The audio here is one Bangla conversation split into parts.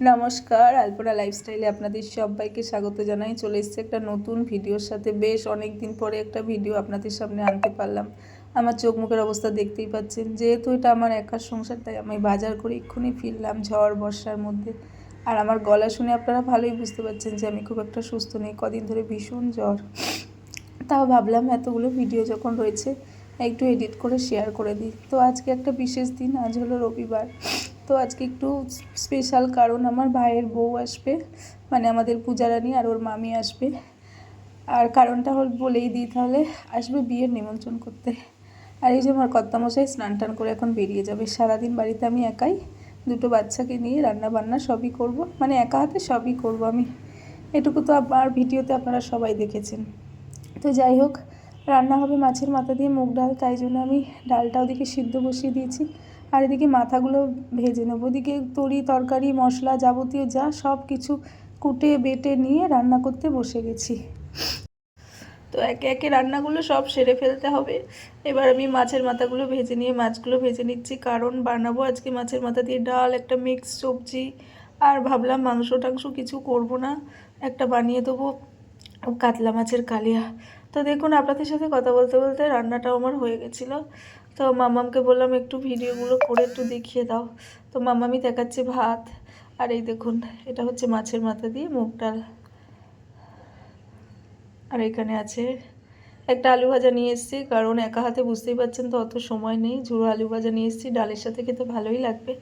নমস্কার, আলপনা লাইফস্টাইলে আপনাদের সবাইকে স্বাগত জানাই। চলে এসেছে একটা নতুন ভিডিওর সাথে। বেশ অনেক দিন পরে একটা ভিডিও আপনাদের সামনে আনতে পারলাম। আমার চোখ মুখের অবস্থা দেখতেই পাচ্ছেন। যেহেতু এটা আমার একার সংসার, তাই আমি বাজার করে এক্ষুনি ফিরলাম ঝড় বর্ষার মধ্যে। আর আমার গলা শুনে আপনারা ভালোই বুঝতে পারছেন যে আমি খুব একটা সুস্থ নেই, কদিন ধরে ভীষণ জ্বর। তাও ভাবলাম এতগুলো ভিডিও যখন রয়েছে একটু এডিট করে শেয়ার করে দিই। তো আজকে একটা বিশেষ দিন, আজ হলো রবিবার। তো আজকে একটু স্পেশাল, কারণ আমার ভাইয়ের বউ আসবে, মানে আমাদের পূজারানী আর ওর মামি আসবে। আর কারণটা বলেই দিই তাহলে, আসবে বিয়ের নিমন্ত্রণ করতে। আর এই যে আমার কর্তামশাই স্নান টান করে এখন বেরিয়ে যাবে। সারাদিন বাড়িতে আমি একাই, দুটো বাচ্চাকে নিয়ে রান্না বান্না সবই করব, মানে একা হাতে সবই করব আমি। এটুকু তো আমার ভিডিওতে আপনারা সবাই দেখেছেন। তো যাই হোক, রান্না হবে মাছের মাথা দিয়ে মুগ ডাল, তাই জন্য আমি ডালটা ওদিকে সিদ্ধ বসিয়ে দিয়েছি। আর এদিকে মাথাগুলো ভেজে নেবো। ওদিকে তরি তরকারি মশলা যাবতীয় যা সব কিছু কুটে বেটে নিয়ে রান্না করতে বসে গেছি। তো একে একে রান্নাগুলো সব সেরে ফেলতে হবে। এবার আমি মাছের মাথাগুলো ভেজে নিয়ে মাছগুলো ভেজে নিচ্ছি, কারণ বানাবো আজকে মাছের মাথা দিয়ে ডাল, একটা মিক্স সবজি। আর ভাবলাম মাংস টাংস কিছু করব না, একটা বানিয়ে দেবো কাতলা মাছের কালিয়া। তো দেখুন, আপনাদের সাথে কথা বলতে বলতে রান্নাটাও আমার হয়ে গেছিলো। তো মামামকে বললাম একটু ভিডিওগুলো করে একটু দেখিয়ে দাও। তো মামামি দেখাচ্ছে ভাত। আর এই দেখুন, এটা হচ্ছে মাছের মাথা দিয়ে মুগ ডাল। আর এখানে আছে একটা আলু ভাজা নিয়ে এসেছি, কারণ একা হাতে বুঝতেই পারছেন তো অত সময় নেই। ঝুড়ো আলু ভাজা নিয়ে এসেছি, ডালের সাথে খেতে ভালোই লাগবে।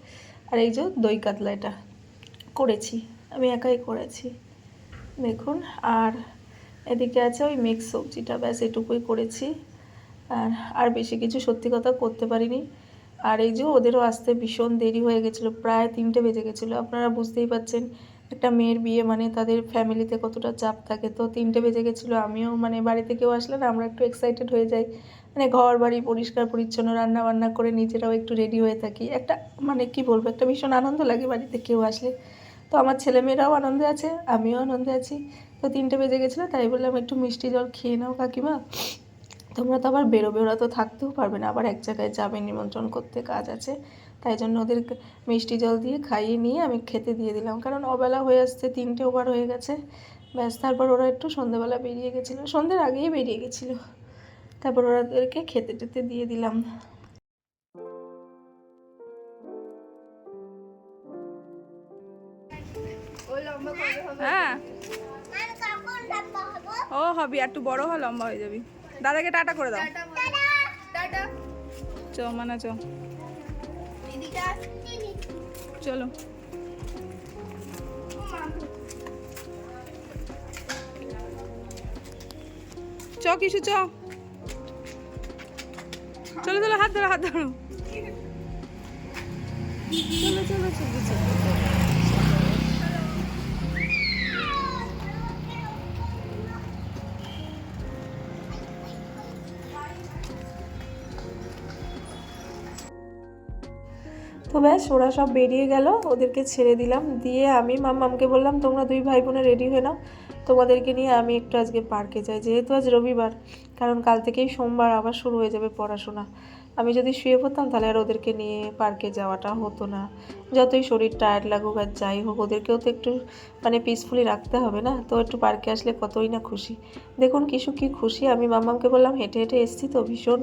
আর এই যে দই কাতলা, এটা করেছি, আমি একাই করেছি দেখুন। আর এদিকে আছে ওই মিক্স সবজিটা, ব্যাস এটুকুই করেছি। আর বেশি কিছু সত্যি কথা করতে পারিনি। আর এই যে ওদেরও আসতে ভীষণ দেরি হয়ে গেছিলো, প্রায় 3টে বেজে গেছিলো। আপনারা বুঝতেই পারছেন একটা মেয়ের বিয়ে মানে তাদের ফ্যামিলিতে কতটা চাপ থাকে। তো 3টে বেজে গেছিলো। আমিও মানে বাড়িতে কেউ আসলে না আমরা একটু এক্সাইটেড হয়ে যাই, মানে ঘর বাড়ি পরিষ্কার পরিচ্ছন্ন রান্না বান্না করে নিজেরাও একটু রেডি হয়ে থাকি। একটা মানে কি বলবো, একটা ভীষণ আনন্দ লাগে বাড়িতে কেউ আসলে। তো আমার ছেলেমেয়েরাও আনন্দে আছে, আমিও আনন্দে আছি। তো 3টে বেজে গেছিলো, তাই বললাম একটু মিষ্টি জল খেয়ে নাও কাকিমা, তোমরা তো আবার বেরোবে, ওরা তো থাকতেও পারবে না, আবার এক জায়গায় যাবে নিমন্ত্রণ করতে, কাজ আছে। তাই জন্য ওদের মিষ্টি জল দিয়ে খাইয়ে নিয়ে আমি খেতে দিয়ে দিলাম, কারণ অবেলা হয়ে আসছে, 3টে ওভার হয়ে গেছে। ব্যাস, তারপর ওরা একটু সন্ধ্যেবেলা বেরিয়ে গেছিলো, সন্ধ্যের আগেই বেরিয়ে গেছিলো। তারপর ওদেরকে খেতে টেতে দিয়ে দিলাম। হ্যাঁ, ও হবি, একটু বড় হ, লম্বা হয়ে যাবি। দাদাকে টাটা করে দাও। চ মানা চ, চলো চ, কিছু চ, চলো চলো, হাত ধরো হাত ধরো, চলো চলো চলো চলো। তো ব্যাস, ওরা সব বেরিয়ে গেল, ওদেরকে ছেড়ে দিলাম। দিয়ে আমি মাম্মামকে বললাম তোমরা দুই ভাই বোনে রেডি হয়ে নাও, তোমাদেরকে নিয়ে আমি একটু আজকে পার্কে যাই, যেহেতু আজ রবিবার। কারণ কাল থেকেই সোমবার আবার শুরু হয়ে যাবে পড়াশোনা। আমি যদি শুয়ে পড়তাম তাহলে আর ওদেরকে নিয়ে পার্কে যাওয়াটা হতো না। যতই শরীর টায়ার্ড লাগুক আর যাই হোক, ওদেরকেও তো একটু মানে পিসফুলি রাখতে হবে না। তো একটু পার্কে আসলে কতই না খুশি। দেখুন কিশু কি খুশি। আমি মাম্মামকে বললাম হেঁটে হেঁটে এসছি তো ভীষণ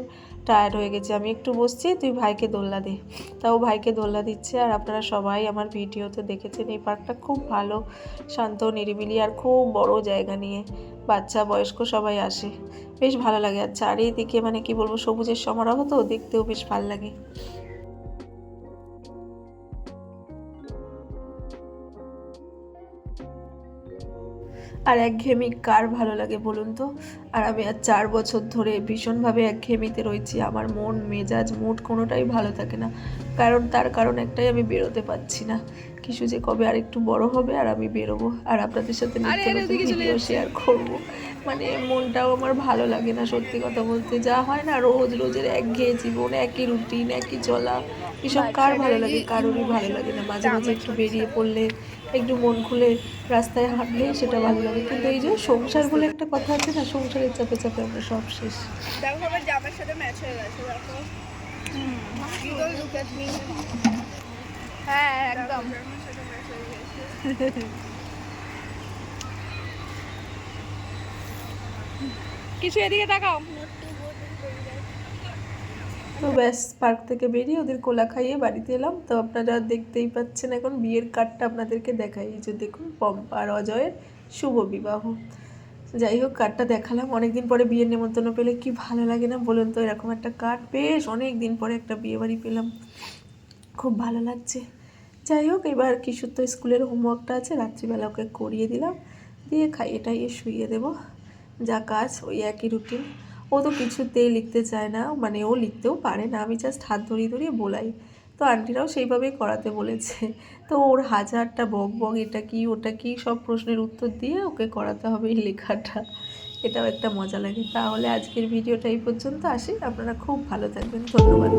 টায়ার্ড হয়ে গেছে, আমি একটু বসছি, তুই ভাইকে দোলনা দে। তাও ভাইকে দোলনা দিচ্ছে। আর আপনারা সবাই আমার ভিডিওতে দেখেছেন, এই পার্কটা খুব ভালো, শান্ত নিরিবিলি আর খুব বড় জায়গা নিয়ে বাচ্চা বয়স্ক সবাই আসে, বেশ ভালো লাগে। আর চারিদিকে মানে কি বলবো, সবুজের সমারোহ, তো দেখতেও বেশ ভালো লাগে। আর একঘেয়েমি কার ভালো লাগে বলুন তো। আর আমি আর 4 বছর ধরে ভীষণভাবে একঘেয়েমিতে রয়েছি, আমার মন মেজাজ মুড কোনোটাই ভালো থাকে না। তার কারণ একটাই, আমি বেরোতে পারছি না। কিছু যে কবে আর একটু বড় হবে আর আমি বেরোবো আর আপনাদের সাথে নিত্য নতুন ভিডিও শেয়ার করবো। মানে মনটাও আমার ভালো লাগে না সত্যি কথা বলতে। যা হয় না রোজ রোজের একঘেয়ে জীবন, একই রুটিন, একই চলা, এসব কার ভালো লাগে? কারোরই ভালো লাগে না। মাঝে মাঝে একটু বেরিয়ে পড়লে, একটু মন খুলে রাস্তায় হাঁটলে সেটা ভালো লাগে। কিন্তু এই যে সংসার বলে একটা কথা আছে না, সংসারের চাপে চাপে আমরা সব শেষ। দেখো আমার জামার সাথে ম্যাচ হয়ে গেছে, দেখো হ্যাঁ একদম। কিছু এদিকে তাকাও। তো ব্যাস পার্ক থেকে বেরিয়ে ওদের কোলা খাইয়ে বাড়িতে এলাম। তো আপনারা দেখতেই পাচ্ছেন এখন বিয়ের কার্ডটা আপনাদেরকে দেখাই। এই যে দেখুন, পম্পা আর অজয়ের শুভ বিবাহ। যাই হোক, কার্ডটা দেখালাম। অনেকদিন পরে বিয়ের নেমন্তন্ন পেলে কি ভালো লাগে না বলুন তো? এরকম একটা কার্ড বেশ অনেক দিন পরে একটা বিয়ে বাড়ি পেলাম, খুব ভালো লাগছে। যাই হোক, এবার কিশোর তো স্কুলের হোমওয়ার্কটা আছে, রাত্রিবেলা ওকে করিয়ে দিলাম, দিয়ে খাইয়ে টাইয়ে শুইয়ে দেবো। যা কাজ ওই একই রুটিন। ও তো কিছুতেই লিখতে চায় না, মানে ও লিখতেও পারে না, আমি জাস্ট হাত ধরিয়ে ধরিয়ে বলাই। তো আন্টিরাও সেইভাবেই করাতে বলেছে। তো ওর হাজারটা বক বক, এটা কি ওটা কি সব প্রশ্নের উত্তর দিয়ে ওকে করাতে হবে এই লেখাটা। এটাও একটা মজা লাগে। তাহলে আজকের ভিডিওটা এই পর্যন্ত। আসি, আপনারা খুব ভালো থাকবেন। ধন্যবাদ।